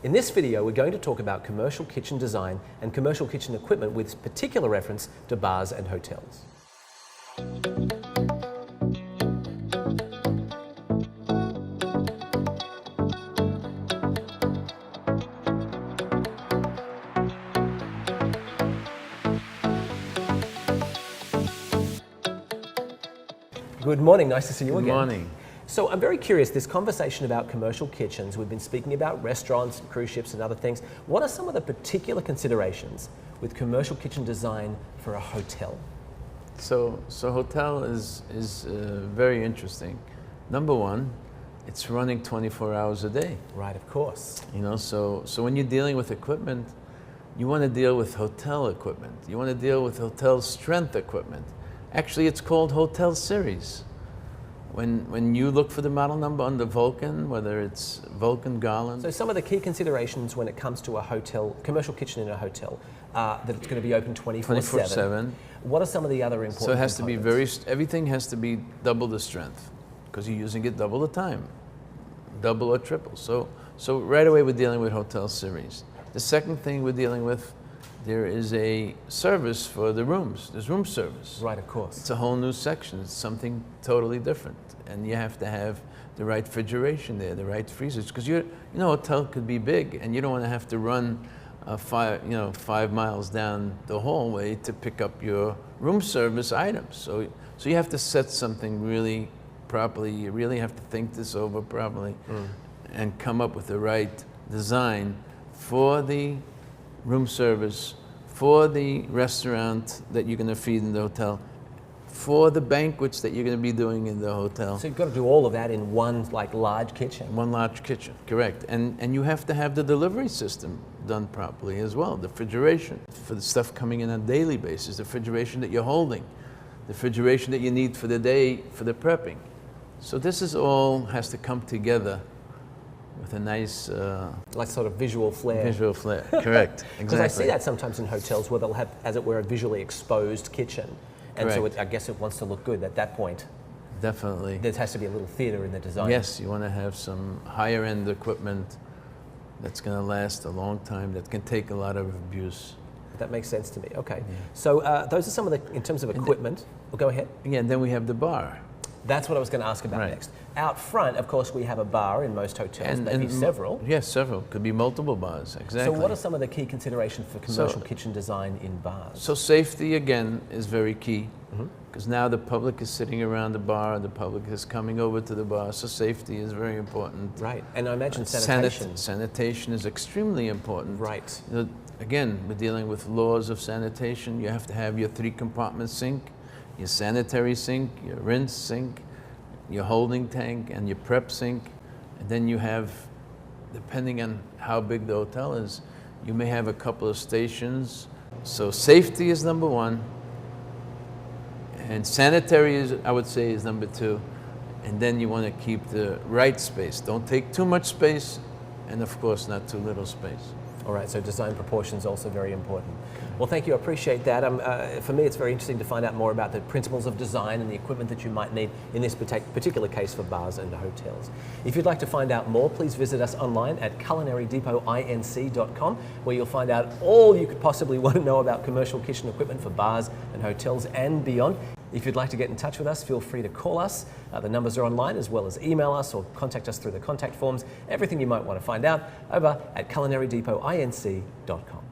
In this video, we're going to talk about commercial kitchen design and commercial kitchen equipment with particular reference to bars and hotels. Good morning, nice to see you again. Good morning. So I'm very curious, this conversation about commercial kitchens, we've been speaking about restaurants, cruise ships and other things. What are some of the particular considerations with commercial kitchen design for a hotel? So hotel is very interesting. Number one, it's running 24 hours a day. Right, of course. You know, so when you're dealing with equipment, you want to deal with hotel equipment. You want to deal with hotel strength equipment. Actually, it's called Hotel Series. When you look for the model number under Vulcan, whether it's Vulcan Garland. So some of the key considerations when it comes to a hotel, commercial kitchen in a hotel, that it's going to be open 24/7. What are some of the other important So it has components? to be everything has to be double the strength because you're using it double the time, double or triple. So right away we're dealing with Hotel Series. The second thing we're dealing with, there is a service for the rooms. There's room service. Right, of course. It's a whole new section. It's something totally different. And you have to have the right refrigeration there, the right freezers. Because a hotel could be big and you don't want to have to run 5 miles down the hallway to pick up your room service items. So you have to set something really properly. You really have to think this over properly and come up with the right design for the room service, for the restaurant that you're going to feed in the hotel, for the banquets that you're going to be doing in the hotel. So you've got to do all of that in one large kitchen. One large kitchen, correct. And you have to have the delivery system done properly as well. The refrigeration for the stuff coming in on a daily basis, the refrigeration that you're holding, the refrigeration that you need for the day for the prepping. So this is all has to come together with a nice like sort of visual flair. Visual flair, correct, exactly. Because I see that sometimes in hotels where they'll have, as it were, a visually exposed kitchen. And correct. so I guess it wants to look good at that point. Definitely. There has to be a little theater in the design. Yes, you want to have some higher end equipment that's going to last a long time, that can take a lot of abuse. That makes sense to me, okay. Yeah. So those are some of the, in terms of equipment, well, go ahead. Yeah, and then we have the bar. That's what I was going to ask about Right. next. Out front, of course, we have a bar in most hotels, maybe several. Yes, several. Could be multiple bars, exactly. So what are some of the key considerations for commercial kitchen design in bars? So safety, again, is very key, because now the public is sitting around the bar, the public is coming over to the bar, so safety is very important. Right, and I imagine sanitation. Sanitation is extremely important. Right. Again, we're dealing with laws of sanitation. You have to have your 3-compartment sink, your sanitary sink, your rinse sink, your holding tank, and your prep sink. And then you have, depending on how big the hotel is, you may have a couple of stations. So safety is number one, and sanitary is, I would say, is number two. And then you want to keep the right space. Don't take too much space, and of course not too little space. All right, so design proportion is also very important. Well, thank you, I appreciate that. For me, it's very interesting to find out more about the principles of design and the equipment that you might need in this particular case for bars and hotels. If you'd like to find out more, please visit us online at culinarydepot.com, where you'll find out all you could possibly want to know about commercial kitchen equipment for bars and hotels and beyond. If you'd like to get in touch with us, feel free to call us. The numbers are online, as well as email us or contact us through the contact forms. Everything you might want to find out over at culinarydepot.com.